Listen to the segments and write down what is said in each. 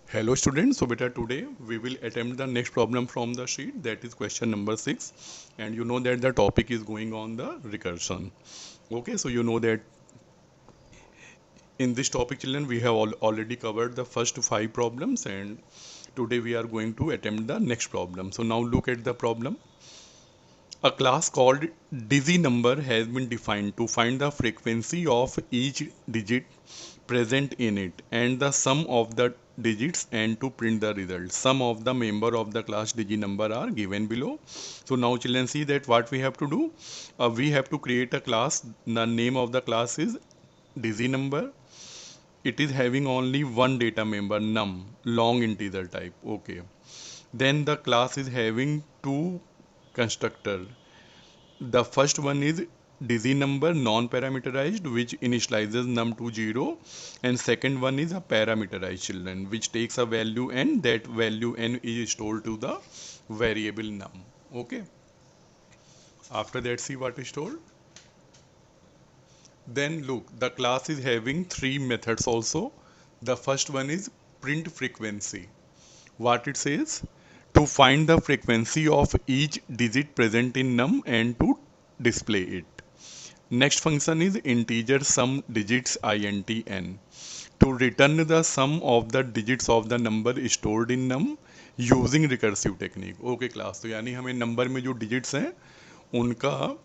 Hello students, so beta today we will attempt the next problem from the sheet, that is question number 6, and you know that the topic is going on the recursion. Okay, so you know that in this topic children we have already covered the first 5 problems, and today we are going to attempt the next problem. So now look at the problem. A class called dizzy number has been defined to find the frequency of each digit present in it and the sum of the digits and to print the result. Some of the member of the class digi number are given below. So now children see that what we have to do. We have to create a class. The name of the class is digi number. It is having only one data member num, long integer type. Okay. Then the class is having two constructor. The first one is dizzy number non-parameterized, which initializes num to 0, and second one is a parameterized children, which takes a value n. That value n is stored to the variable num. Okay. After that, see what is told. Then look, the class is having three methods also. The first one is print frequency. What it says, to find the frequency of each digit present in num and to display it. Next function is integer sum digits int n, to return the sum of the digits of the number stored in num using recursive technique. Okay class, तो यानी हमें number में जो digits हैं उनका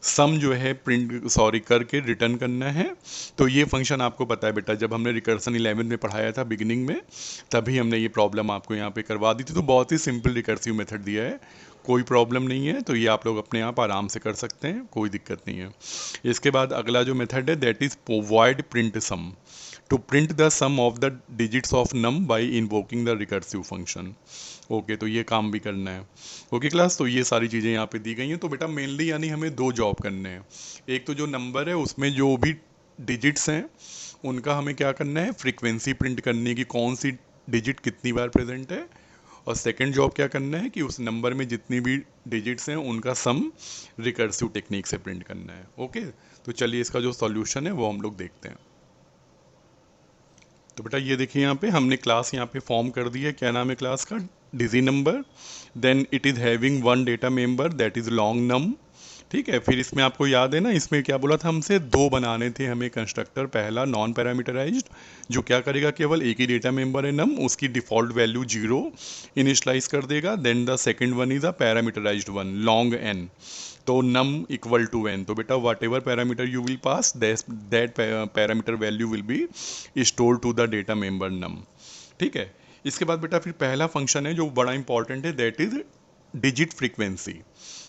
सम जो है print करके रिटर्न करना है। तो ये फंक्शन आपको पता है बेटा, जब हमने रिकर्सन 11 में पढ़ाया था बिगिनिंग में, तभी हमने ये प्रॉब्लम आपको यहाँ पे करवा दी थी। तो बहुत ही सिंपल रिकर्सिव मेथड दिया है, कोई प्रॉब्लम नहीं है। तो ये आप लोग अपने आप आराम से कर सकते हैं, कोई दिक्कत नहीं है। इसके बाद अगला जो मेथड है that is void print sum, to print the sum of the digits of num by invoking the recursive function. Okay, तो ये काम भी करना है। ओके क्लास, तो ये सारी चीज़ें यहाँ पे दी गई हैं। तो बेटा मेनली यानी हमें दो जॉब करने हैं। एक तो जो नंबर है उसमें जो भी डिजिट्स हैं उनका हमें क्या करना है, फ्रीक्वेंसी प्रिंट करनी है कि कौन सी डिजिट कितनी बार प्रेजेंट है। और सेकंड जॉब क्या करना है कि उस नंबर में जितनी भी डिजिट्स हैं उनका सम रिकर्सिव टेक्निक से प्रिंट करना है। ओके, तो चलिए इसका जो सॉल्यूशन है वो हम लोग देखते हैं। तो बेटा ये देखिए यहाँ पे हमने क्लास यहाँ पे फॉर्म कर दी है। क्या नाम है क्लास का, digi number. Then it is having one data member that is long num. ठीक है, फिर इसमें आपको याद है ना, इसमें क्या बोला था हमसे, दो बनाने थे हमें कंस्ट्रक्टर। पहला नॉन पैरामीटराइज्ड, जो क्या करेगा, केवल एक ही डेटा मेंबर है नम, उसकी डिफ़ॉल्ट वैल्यू 0 इनिशलाइज कर देगा। Then the second one is a parameterised one, long N, तो नम इक्वल टू एन। तो बेटा whatever parameter you will pass, that parameter value will be store to the data member num. ठीक है, इसके बाद बेटा फिर पहला फंक्शन है जो बड़ा इंपॉर्टेंट है, दैट इज डिजिट फ्रीक्वेंसी।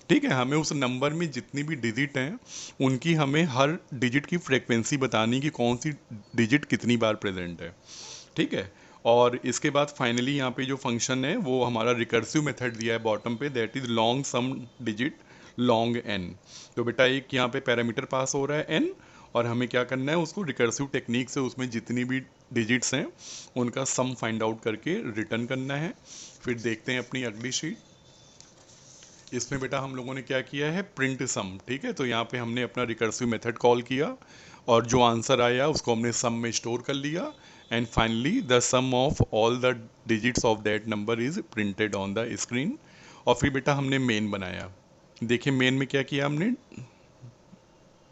ठीक है, हमें उस नंबर में जितनी भी डिजिट हैं उनकी हमें हर डिजिट की फ्रीक्वेंसी बतानी कि कौन सी डिजिट कितनी बार प्रेजेंट है। ठीक है, और इसके बाद फाइनली यहाँ पे जो फंक्शन है वो हमारा रिकर्सिव मेथड दिया है बॉटम पे, that is long sum digit long N. तो बेटा एक यहाँ पे पैरामीटर पास हो रहा है एन, और हमें क्या करना है, उसको रिकर्सिव टेक्निक से उसमें जितनी भी डिजिट्स हैं उनका सम फाइंड आउट करके रिटर्न करना है। फिर देखते हैं अपनी अगली शीट। इसमें बेटा हम लोगों ने क्या किया है, प्रिंट सम। ठीक है, तो यहाँ पे हमने अपना रिकर्सिव मेथड कॉल किया और जो आंसर आया उसको हमने सम में स्टोर कर लिया, and finally the sum of all the digits of that number is printed on the screen. और फिर बेटा हमने मेन बनाया। देखिए मेन में क्या किया हमने,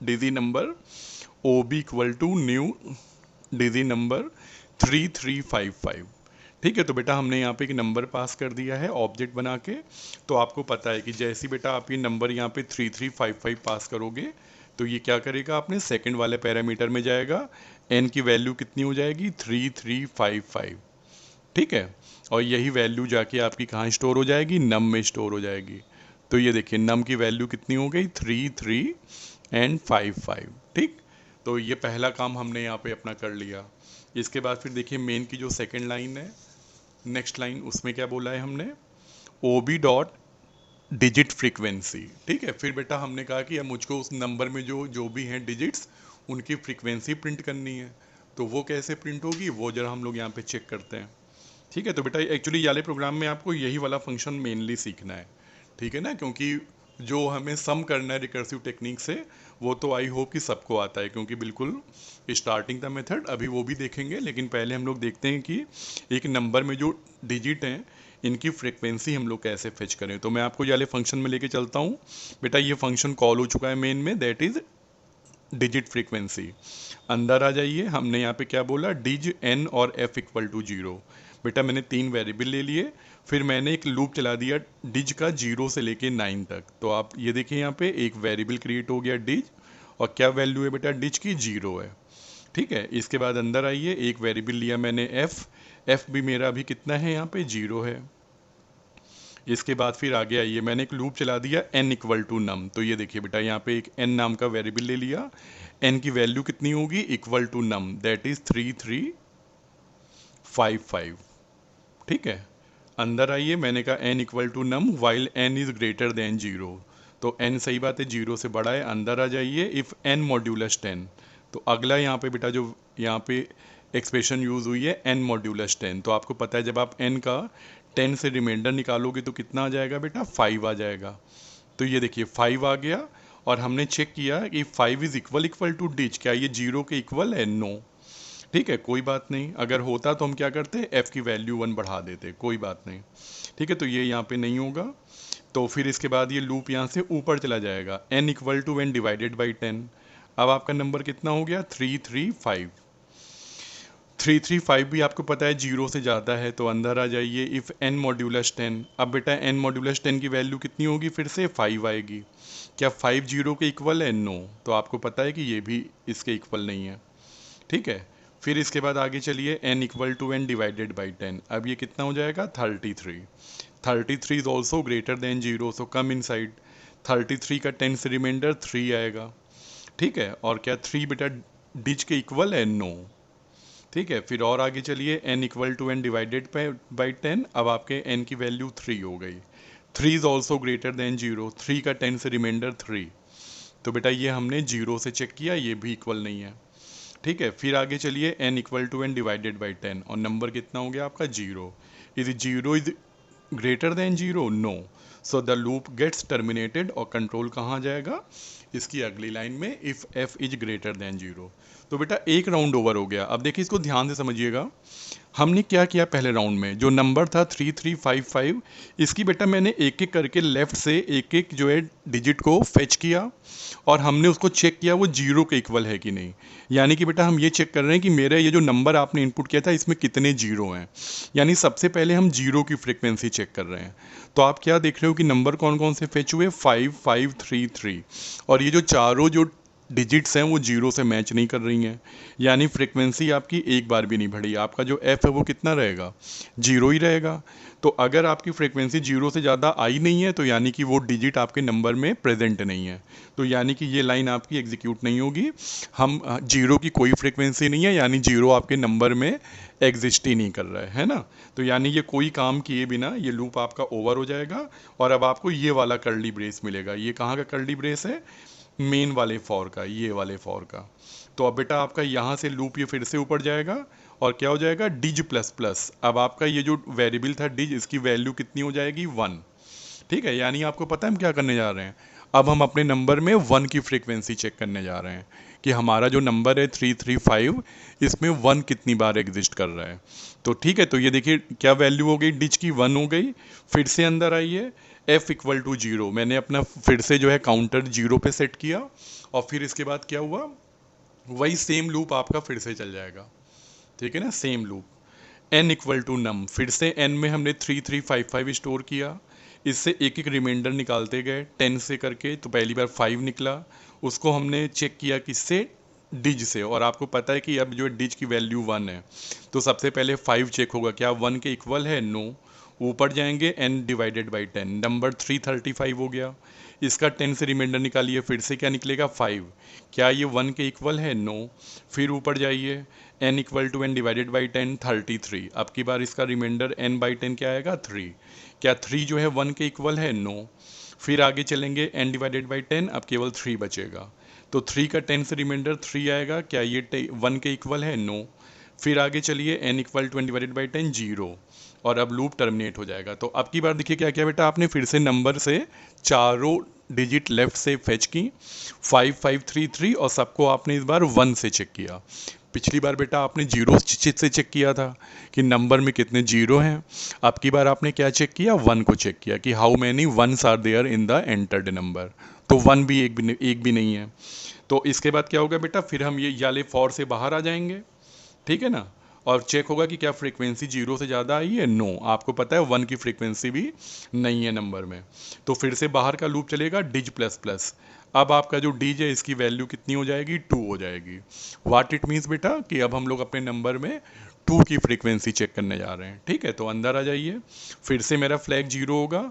digi number O B equal to new digi number 3355। ठीक है, तो बेटा हमने यहाँ पे एक नंबर पास कर दिया है ऑब्जेक्ट बना के। तो आपको पता है कि जैसे बेटा आप ये नंबर यहाँ पे 3355 पास करोगे तो ये क्या करेगा, आपने सेकंड वाले पैरामीटर में जाएगा, एन की वैल्यू कितनी हो जाएगी, 3355। ठीक है, और यही वैल्यू जाके आपकी कहाँ स्टोर हो जाएगी, नम में स्टोर हो जाएगी। तो ये देखिए नम की वैल्यू कितनी हो गई, 33 एंड 55। ठीक, तो ये पहला काम हमने यहाँ पे अपना कर लिया। इसके बाद फिर देखिए मेन की जो सेकंड लाइन है, नेक्स्ट लाइन, उसमें क्या बोला है हमने, O B dot digit frequency. ठीक है, फिर बेटा हमने कहा कि अब मुझको उस नंबर में जो जो भी हैं डिजिट्स उनकी फ्रीक्वेंसी प्रिंट करनी है। तो वो कैसे प्रिंट होगी वो जरा हम लोग यहाँ पे चेक करते हैं। ठीक है, तो बेटा एक्चुअली वाले प्रोग्राम में आपको यही वाला फंक्शन मेनली सीखना है। ठीक है ना, क्योंकि जो हमें सम करना है रिकर्सिव टेक्निक से वो तो आई होप कि सबको आता है, क्योंकि बिल्कुल स्टार्टिंग का मेथड अभी वो भी देखेंगे, लेकिन पहले हम लोग देखते हैं कि एक नंबर में जो डिजिट हैं इनकी फ्रीक्वेंसी हम लोग कैसे फेच करें। तो मैं आपको ये वाले फंक्शन में लेके चलता हूँ। बेटा ये फंक्शन कॉल हो चुका है मेन में, दैट इज डिजिट फ्रीक्वेंसी। अंदर आ जाइए, हमने यहाँ पे क्या बोला, डिज एन और एफ इक्वल टू जीरो। बेटा मैंने 3 वेरिएबल ले लिए, फिर मैंने एक लूप चला दिया डिज का 0 से लेके 9 तक। तो आप ये देखिए यहाँ पे एक वेरिएबल क्रिएट हो गया डिज, और क्या वैल्यू है बेटा डिज की 0 है। ठीक है, इसके बाद अंदर आइए, एक वेरिएबल लिया मैंने एफ भी मेरा अभी कितना है यहाँ पे 0 है। इसके बाद फिर आगे आइए, मैंने एक लूप चला दिया n इक्वल टू नम। तो ये देखिए बेटा यहाँ पे एक n नाम का वेरिएबल ले लिया, n की वैल्यू कितनी होगी, equal to num, that is 3355। ठीक है, अंदर आइए, मैंने कहा n equal to num while n is greater than 0। तो n सही बात है 0 से बड़ा है। अंदर आ जाइए, इफ़ n मॉड्यूलस 10। तो अगला यहाँ पे बेटा जो यहाँ पे एक्सप्रेशन यूज़ हुई है n मॉड्यूलस 10। तो आपको पता है जब आप n का 10 से रिमाइंडर निकालोगे तो कितना आ जाएगा बेटा, 5 आ जाएगा। तो ये देखिए 5 आ गया, और हमने चेक किया कि 5 इज इक्वल टू डिज, क्या ये 0 के इक्वल है, नो। ठीक है, कोई बात नहीं, अगर होता तो हम क्या करते, f की वैल्यू 1 बढ़ा देते, कोई बात नहीं। ठीक है, तो ये यहाँ पे नहीं होगा। तो फिर इसके बाद ये लूप यहाँ से ऊपर चला जाएगा, n equal to n divided by 10। अब आपका नंबर कितना हो गया, 335। 335 भी आपको पता है 0 से ज़्यादा है, तो अंदर आ जाइए, इफ़ n मॉड्यूलस 10। अब बेटा n मॉड्यूलस 10 की वैल्यू कितनी होगी, फिर से 5 आएगी। क्या 5 0 के इक्वल है, नो। तो आपको पता है कि ये भी इसके इक्वल नहीं है। ठीक है, फिर इसके बाद आगे चलिए, n equal to n divided by 10। अब ये कितना हो जाएगा, 33। 33 is also greater than 0, so come inside. 33 का 10 से रिमाइंडर 3 आएगा। ठीक है, और क्या 3 बेटा डिज के इक्वल है, नो। ठीक है, फिर और आगे चलिए, n equal to n divided by 10। अब आपके n की वैल्यू 3 हो गई। 3 इज ऑल्सो ग्रेटर देन 0, 3 का 10 से रिमाइंडर 3। तो बेटा ये हमने 0 से चेक किया, ये भी इक्वल नहीं है। ठीक है, फिर आगे चलिए, n equal to n divided by 10, और नंबर कितना हो गया आपका, 0। Is 0 is greater than 0, no. So the loop gets terminated, और कंट्रोल कहाँ जाएगा, इसकी अगली लाइन में, if f is greater than 0। तो बेटा एक राउंड ओवर हो गया। अब देखिए, इसको ध्यान से समझिएगा, हमने क्या किया पहले राउंड में, जो नंबर था 3355, इसकी बेटा मैंने एक एक करके लेफ्ट से एक एक जो है डिजिट को फेच किया, और हमने उसको चेक किया वो 0 के इक्वल है कि नहीं। यानी कि बेटा हम ये चेक कर रहे हैं कि मेरा ये जो नंबर आपने इनपुट किया था इसमें कितने 0 हैं। यानी सबसे पहले हम 0 की फ्रीक्वेंसी चेक कर रहे हैं। तो आप क्या देख रहे हो कि नंबर कौन कौन से फेच हुए, 5533, और ये जो चारों जो डिजिट्स हैं वो 0 से मैच नहीं कर रही हैं। यानी फ्रीक्वेंसी आपकी एक बार भी नहीं बढ़ी, आपका जो f है वो कितना रहेगा, 0 ही रहेगा। तो अगर आपकी फ्रीक्वेंसी 0 से ज़्यादा आई नहीं है, तो यानी कि वो डिजिट आपके नंबर में प्रेजेंट नहीं है। तो यानी कि ये लाइन आपकी एग्जीक्यूट नहीं होगी। हम 0 की कोई फ्रीक्वेंसी नहीं है, यानी 0 आपके नंबर में एग्जिस्ट ही नहीं कर रहा है ना। तो यानी ये कोई काम किए बिना ये लूप आपका ओवर हो जाएगा, और अब आपको ये वाला कर्ली ब्रेस मिलेगा। ये कहाँ का कर्ली ब्रेस है, मेन वाले फॉर का, ये वाले फॉर का। तो अब बेटा आपका यहाँ से लूप ये फिर से ऊपर जाएगा, और क्या हो जाएगा, डिज प्लस प्लस। अब आपका ये जो वेरिएबल था डिज, इसकी वैल्यू कितनी हो जाएगी, 1। ठीक है, यानी आपको पता है हम क्या करने जा रहे हैं, अब हम अपने नंबर में 1 की फ्रीक्वेंसी चेक करने जा रहे हैं कि हमारा जो नंबर है 335, इसमें 1 कितनी बार एग्जिस्ट कर रहा है। तो ठीक है, तो ये देखिए क्या वैल्यू हो गई, डिज की 1 हो गई। फिर से अंदर आइए, f इक्वल टू 0, मैंने अपना फिर से जो है काउंटर 0 पे सेट किया, और फिर इसके बाद क्या हुआ, वही सेम लूप आपका फिर से चल जाएगा। ठीक है ना, same loop. n equal to num, फिर से n में हमने 3355 स्टोर किया, इससे एक एक रिमाइंडर निकालते गए 10 से करके। तो पहली बार 5 निकला, उसको हमने चेक किया किससे, डिज से, और आपको पता है कि अब जो डिज की वैल्यू 1 है, तो सबसे पहले 5 चेक होगा, क्या 1 के इक्वल है, नो। ऊपर जाएंगे, n डिवाइडेड बाई 10, नंबर 335 हो गया। इसका 10 से रिमाइंडर निकालिए, फिर से क्या निकलेगा, 5। क्या ये 1 के इक्वल है, नो। फिर ऊपर जाइए, n equal to n divided by 10, 33। अब की बार इसका रिमाइंडर n बाई 10 क्या आएगा, 3। क्या 3 जो है 1 के इक्वल है, नो। फिर आगे चलेंगे, n डिवाइडेड बाई 10, अब केवल 3 बचेगा। तो 3 का 10 से रिमाइंडर 3 आएगा, क्या ये 1 के इक्वल है, नो। फिर आगे चलिए, n equal to n divided by 10, 0, और अब लूप टर्मिनेट हो जाएगा। तो अब की बार देखिए क्या किया बेटा आपने, फिर से नंबर से चारों डिजिट लेफ्ट से फेच की 5533 और सबको आपने इस बार 1 से चेक किया। पिछली बार बेटा आपने जीरो से चेक किया था कि नंबर में कितने जीरो हैं। अब की बार आपने क्या चेक किया, 1 को चेक किया कि how many ones are there in the entered number. तो 1 भी एक भी नहीं है। तो इसके बाद क्या होगा बेटा, फिर हम ये याले फॉर से बाहर आ जाएंगे, ठीक है ना, और चेक होगा कि क्या फ्रीक्वेंसी जीरो से ज़्यादा आई है। नो, आपको पता है 1 की फ्रीक्वेंसी भी नहीं है नंबर में। तो फिर से बाहर का लूप चलेगा डिज प्लस प्लस। अब आपका जो डिज है इसकी वैल्यू कितनी हो जाएगी, 2 हो जाएगी। व्हाट इट मीन्स बेटा कि अब हम लोग अपने नंबर में 2 की फ्रीक्वेंसी चेक करने जा रहे हैं, ठीक है। तो अंदर आ जाइए, फिर से मेरा फ्लैग जीरो होगा,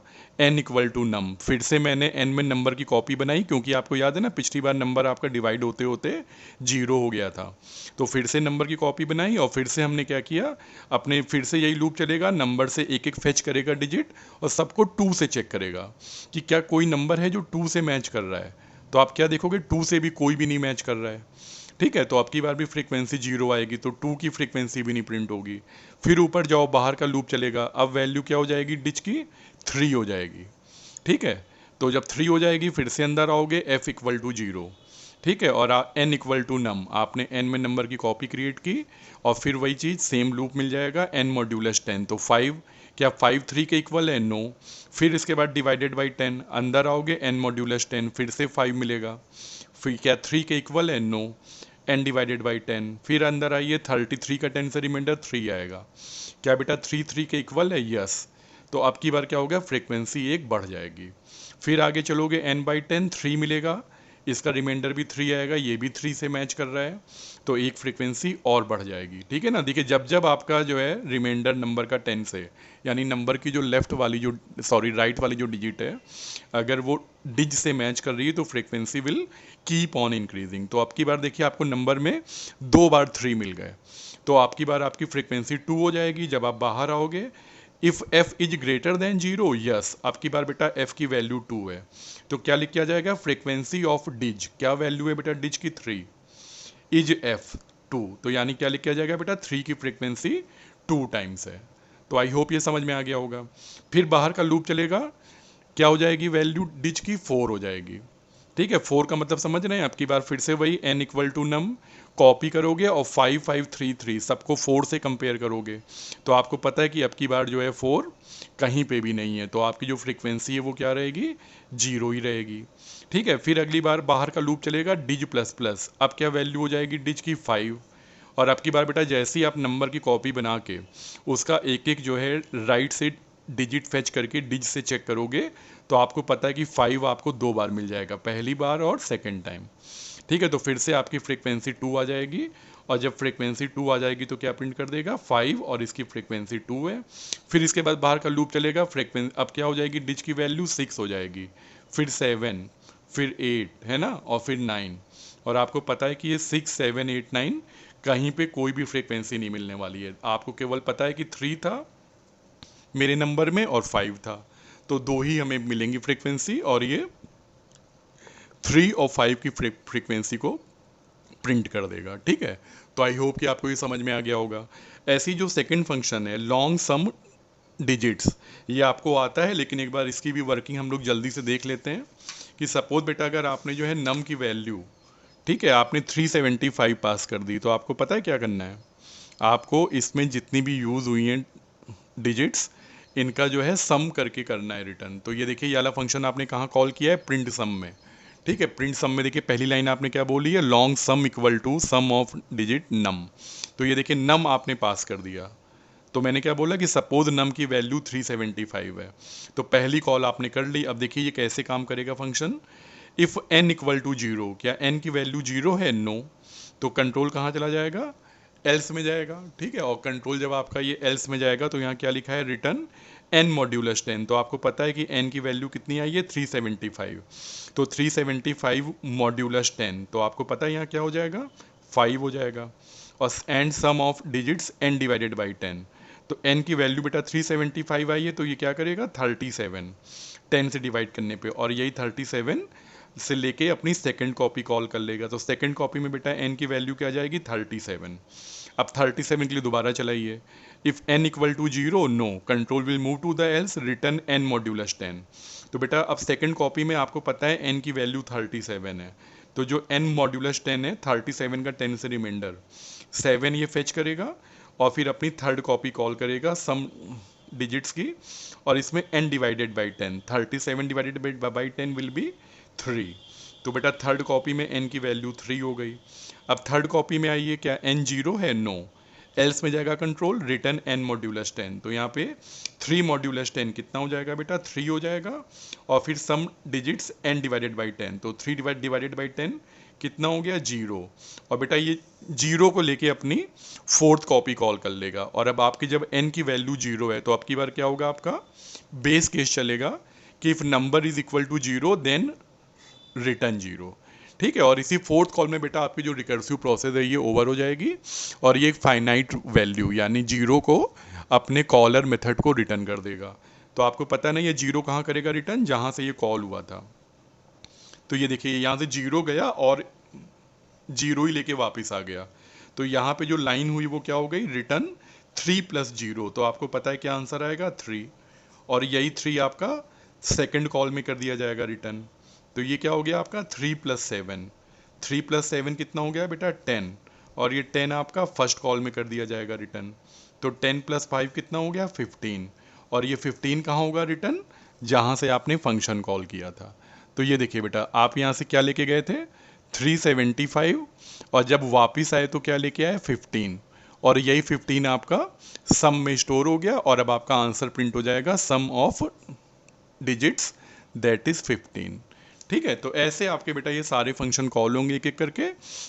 n इक्वल टू नम। फिर से मैंने n में नंबर की कॉपी बनाई, क्योंकि आपको याद है ना पिछली बार नंबर आपका डिवाइड होते होते जीरो हो गया था। तो फिर से नंबर की कॉपी बनाई और फिर से हमने क्या किया, अपने फिर से यही लूप चलेगा, नंबर से एक एक फेच करेगा डिजिट और सबको 2 से चेक करेगा कि क्या कोई नंबर है जो 2 से मैच कर रहा है। तो आप क्या देखोगे, 2 से भी कोई भी नहीं मैच कर रहा है, ठीक है। तो अब की बार भी फ्रीक्वेंसी जीरो आएगी, तो 2 की फ्रीक्वेंसी भी नहीं प्रिंट होगी। फिर ऊपर जाओ, बाहर का लूप चलेगा, अब वैल्यू क्या हो जाएगी डिच की, 3 हो जाएगी, ठीक है। तो जब 3 हो जाएगी फिर से अंदर आओगे, f इक्वल टू जीरो, ठीक है, और n इक्वल टू नम। आपने n में नंबर की कॉपी क्रिएट की और फिर वही चीज़ सेम लूप मिल जाएगा, n मॉड्यूलस 10। तो 5, क्या 5 3 के इक्वल है, नो। फिर इसके बाद डिवाइडेड बाई 10, अंदर आओगे n मॉड्यूलस 10, फिर से 5 मिलेगा। फिर क्या 3 के इक्वल है, नो, n डिवाइडेड बाई 10। फिर अंदर आइए, 33 का 10 से रिमाइंडर 3 आएगा। क्या बेटा 3 3 के इक्वल है, यस। तो अब की बार क्या होगा, फ्रीक्वेंसी एक बढ़ जाएगी। फिर आगे चलोगे, n बाई 10 3 मिलेगा, इसका रिमाइंडर भी 3 आएगा, ये भी 3 से मैच कर रहा है, तो एक फ्रीक्वेंसी और बढ़ जाएगी, ठीक है ना। देखिए जब जब आपका जो है रिमाइंडर नंबर का 10 से, यानी नंबर की जो लेफ्ट वाली जो राइट वाली जो डिजिट है, अगर वो डिज से मैच कर रही है तो frequency will keep on increasing. तो अब की बार देखिए आपको नंबर में 2 बार 3 मिल गए, तो आपकी बार आपकी फ्रीक्वेंसी 2 हो जाएगी। जब आप बाहर आओगे, if f is greater than zero, yes, आपकी बार बेटा f की वैल्यू 2 है, तो क्या लिख के आ जाएगा, फ्रीक्वेंसी ऑफ डिज, क्या वैल्यू है बेटा डिज की, 3, इज f 2, तो यानी क्या लिख के आ जाएगा बेटा, 3 की फ्रीक्वेंसी 2 टाइम्स है। तो आई होप ये समझ में आ गया होगा। फिर बाहर का लूप चलेगा, क्या हो जाएगी वैल्यू डिज की, 4 हो जाएगी, ठीक है। 4 का मतलब समझ रहे हैं। आपकी बार फिर से वही n equal to num copy करोगे और 5533 सबको 4 से कंपेयर करोगे, तो आपको पता है कि अब की बार जो है 4 कहीं पे भी नहीं है, तो आपकी जो फ्रीक्वेंसी है वो क्या रहेगी, जीरो ही रहेगी, ठीक है। फिर अगली बार बाहर का लूप चलेगा डिज प्लस प्लस, अब क्या वैल्यू हो जाएगी डिज की, 5। और अब की बार बेटा जैसे ही आप नंबर की कॉपी बना के उसका एक एक जो है राइट से डिजिट फेच करके डिज से चेक करोगे, तो आपको पता है कि 5 आपको 2 बार मिल जाएगा, पहली बार और सेकेंड टाइम, ठीक है। तो फिर से आपकी फ्रीक्वेंसी 2 आ जाएगी, और जब फ्रीक्वेंसी 2 आ जाएगी तो क्या प्रिंट कर देगा, 5, और इसकी फ्रीक्वेंसी 2 है। फिर इसके बाद बाहर का लूप चलेगा, फ्रीक्वेंसी अब क्या हो जाएगी, डिज की वैल्यू 6 हो जाएगी, फिर 7, फिर 8 है ना, और फिर 9। और आपको पता है कि ये 6 7 8 9 कहीं पे कोई भी फ्रीक्वेंसी नहीं मिलने वाली है, आपको केवल पता है कि 3 था मेरे नंबर में और 5 था, तो 2 ही हमें मिलेंगी फ्रीक्वेंसी, और ये 3 और 5 की फ्रीक्वेंसी को प्रिंट कर देगा, ठीक है। तो आई होप कि आपको ये समझ में आ गया होगा। ऐसी जो सेकंड फंक्शन है लॉन्ग सम डिजिट्स, ये आपको आता है, लेकिन एक बार इसकी भी वर्किंग हम लोग जल्दी से देख लेते हैं। कि सपोज बेटा अगर आपने जो है नम की वैल्यू, ठीक है, आपने 375 पास कर दी, तो आपको पता है क्या करना है, आपको इसमें जितनी भी यूज़ हुई हैं डिजिट्स, इनका जो है सम करके करना है रिटर्न। तो ये देखिए ये वाला फंक्शन आपने कहाँ कॉल किया है, प्रिंट सम में, ठीक है। प्रिंट सम में देखिए पहली लाइन आपने क्या बोली है, long sum equal to sum of digit num. तो ये देखिए नम आपने पास कर दिया, तो मैंने क्या बोला कि सपोज नम की वैल्यू 375 है, तो पहली कॉल आपने कर ली। अब देखिए ये कैसे काम करेगा function, if n equal to zero, क्या n की वैल्यू जीरो है, नो, तो कंट्रोल कहाँ चला जाएगा, एल्स में जाएगा, ठीक है। और कंट्रोल जब आपका ये एल्स में जाएगा तो यहाँ क्या लिखा है, रिटर्न n मॉड्यूलस 10, तो आपको पता है कि n की वैल्यू कितनी आई है, 375, तो 375 मॉड्यूलस 10, तो आपको पता है यहाँ क्या हो जाएगा, 5 हो जाएगा। और end sum of digits n divided by 10, तो n की वैल्यू बेटा 375 आई है, तो ये क्या करेगा, 37 10 से डिवाइड करने पे, और यही 37 से लेके अपनी सेकंड कॉपी कॉल कर लेगा। तो सेकंड कॉपी में बेटा n की वैल्यू क्या आ जाएगी, 37। अब 37 के लिए दोबारा चलाइए, if n equal to zero, no, control will move to the else, return n modulus 10, तो बेटा अब सेकंड कॉपी में आपको पता है n की वैल्यू 37 है, तो जो n मॉड्यूलस 10 है 37 का 10 से रिमाइंडर 7 ये फेच करेगा और फिर अपनी थर्ड कॉपी कॉल करेगा सम डिजिट्स की, और इसमें n divided by 10, 37 divided by 10 will be 3। तो बेटा थर्ड कॉपी में n की वैल्यू 3 हो गई। अब थर्ड कॉपी में आइए, क्या n 0 है? नो। एल्स में जाएगा कंट्रोल रिटर्न n मॉड्यूलस 10, तो यहाँ पे 3 मॉड्यूलस 10 कितना हो जाएगा बेटा? 3 हो जाएगा, और फिर सम डिजिट्स n डिवाइडेड बाई 10, तो 3 डिवाइडेड बाई 10 कितना हो गया? 0। और बेटा ये 0 को लेके अपनी फोर्थ कॉपी कॉल कर लेगा, और अब आपकी जब n की वैल्यू 0 है तो आपकी बार क्या होगा? आपका बेस केस चलेगा कि if number is equal to 0 then return 0। ठीक है, और इसी फोर्थ कॉल में बेटा आपकी जो रिकर्सिव प्रोसेस है ये ओवर हो जाएगी, और ये एक फाइनाइट वैल्यू यानी 0 को अपने कॉलर मेथड को रिटर्न कर देगा। तो आपको पता नहीं ये 0 कहाँ करेगा रिटर्न? जहाँ से ये कॉल हुआ था। तो ये देखिए यहाँ से 0 गया और 0 ही लेके वापस आ गया, तो यहाँ पे जो लाइन हुई वो क्या हो गई? रिटर्न 3 + 0। तो आपको पता है क्या आंसर आएगा? 3। और यही 3 आपका सेकंड कॉल में कर दिया जाएगा रिटर्न। तो ये क्या हो गया आपका? 3 + 7। 3 + 7 कितना हो गया बेटा? 10। और ये 10 आपका फर्स्ट कॉल में कर दिया जाएगा रिटर्न। तो 10 + 5 कितना हो गया? 15। और ये 15 कहाँ होगा रिटर्न? जहाँ से आपने फंक्शन कॉल किया था। तो ये देखिए बेटा, आप यहाँ से क्या लेके गए थे? 375, और जब वापस आए तो क्या लेके आए? 15। और यही 15 आपका सम में स्टोर हो गया, और अब आपका आंसर प्रिंट हो जाएगा सम ऑफ डिजिट्स दैट इज 15। ठीक है, तो ऐसे आपके बेटा ये सारे फंक्शन कॉल होंगे एक एक करके,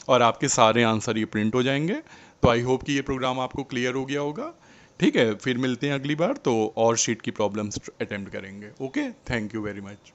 और आपके सारे आंसर ये प्रिंट हो जाएंगे। तो आई होप कि ये प्रोग्राम आपको क्लियर हो गया होगा। ठीक है, फिर मिलते हैं अगली बार, तो और शीट की प्रॉब्लम्स अटेम्प्ट करेंगे। Okay, thank you very much.